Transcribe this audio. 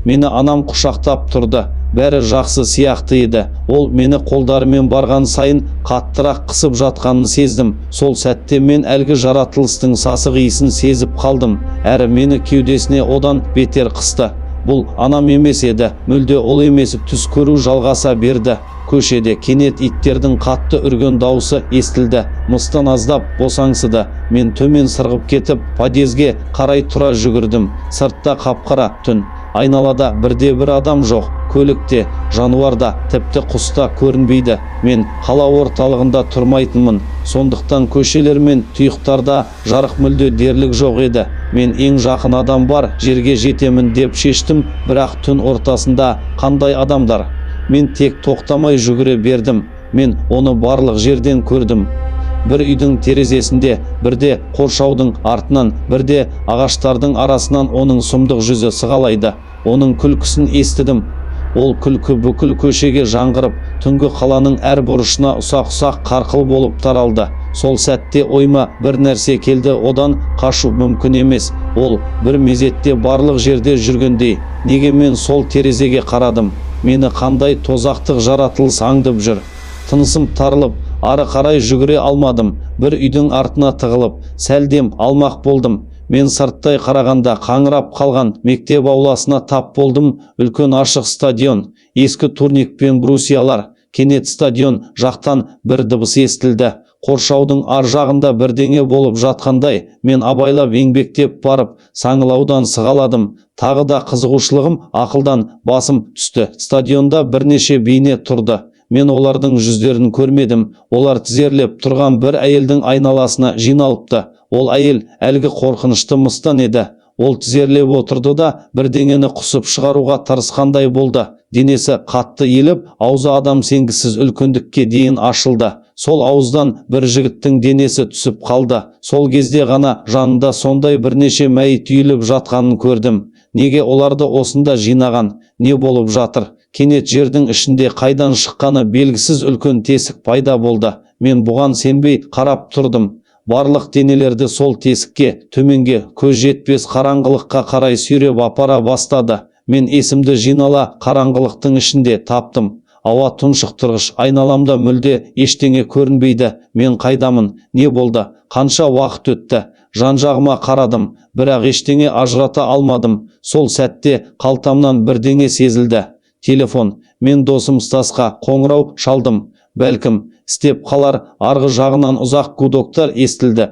Мені анам құшақтап тұрды. Бәрі жақсы сияқты еді. Ол мені қолдарымен барған сайын қаттырақ қысып жатқанын сездім. Сол сәтте мен әлгі жаратылыстың сасық иісін сезіп қалдым. Әрі мені кеудесіне одан бетер қысты. Бұл анам емес еді, мүлде ол емес. Түс көру жалғаса берді. Көшеде кенет иттердің қатты үрген дауысы естілді. Мыстан аздап босаңсыды. Мен төмен сырғып кетіп, подъезге қарай тұра жүгірдім. Сыртта қап-қара түн. Айналада бірде-бір адам жоқ. Көлікте, жануарда, тіпті құста көрінбейді. Мен қала орталығында тұрмайтынмын. Сондықтан көшелер мен тұйықтарда жарық мүлде дерлік жоқ еді. Мен ең жақын адам бар жерге жетемін деп шештім, бірақ түн ортасында қандай адамдар? Мен тек тоқтамай жүгіре бердім. Мен оны барлық жерден көрдім. Бір үйдің терезесінде, бірде қоршаудың артынан, бірде ағаштардың арасынан оның сұмдық жүзі сығалайды. Оның күлкісін естідім. Ол күлкі бүкіл көшеге жаңғырып, түнгі қаланың әр бұрышына ұсақ-ұсақ қарқыл болып таралды. Сол сәтте ойыма бір нәрсе келді, одан қашу мүмкін емес. Ол бір мезетте барлық жерде жүргендей. Неге мен сол терезеге қарадым? Мені қандай тозақтық жаратылыс аңдып жүр? Тынысым тарылып, ары қарай жүгіре алмадым. Бір үйдің артына тығылып, сәлдем алмақ болдым. Мен сырттай қарағанда қаңырап қалған мектеп ауласына тап болдым. Үлкен ашық стадион, ескі турник пен брусиялар. Кенет стадион жақтан бір дыбыс естілді. Қоршаудың ар жағында бірдеңе болып жатқандай. Мен абайлап еңбектеп барып, саңылаудан сығаладым. Тағы да қызығушылығым ақылдан басым түсті. Стадионда бірнеше бейне тұрды. Мен олардың жүздерін көрмедім. Олар тізерлеп тұрған бір әйелдің айналасына жиналыпты. Ол әйел әлгі қорқынышты мыстан еді. Ол тізерлеп отырды да бірдеңені құсып шығаруға тырысқандай болды. Денесі қатты иіліп, аузы адам сенгісіз үлкендікке дейін ашылды. Сол ауыздан бір жігіттің денесі түсіп қалды. Сол кезде ғана жанында сондай бірнеше мәйіт үйіліп жатқанын көрдім. Неге оларды осында жинаған? Не болып жатыр? Кенет жердің ішінде қайдан шыққаны белгісіз үлкен тесік пайда болды. Мен бұған сенбей қарап тұрдым. Барлық денелерді сол тесікке, төменге, көз жетпес қараңғылыққа қарай сүйреп апара бастады. Мен есімді жинала қараңғылықтың ішінде таптым. Ауа тұншықтырғыш, айналамда мүлде ештеңе көрінбейді. Мен қайдамын? Не болды? Қанша уақыт өтті? Жан-жағыма қарадым, бірақ ештеңе ажырата алмадым. Сол сәтте қалтамнан бірдеңе сезілді. Телефон. Мен досым Стасқа қоңырау шалдым. Бәлкім істеп қалар. Арғы жағынан ұзақ гудоктар естілді.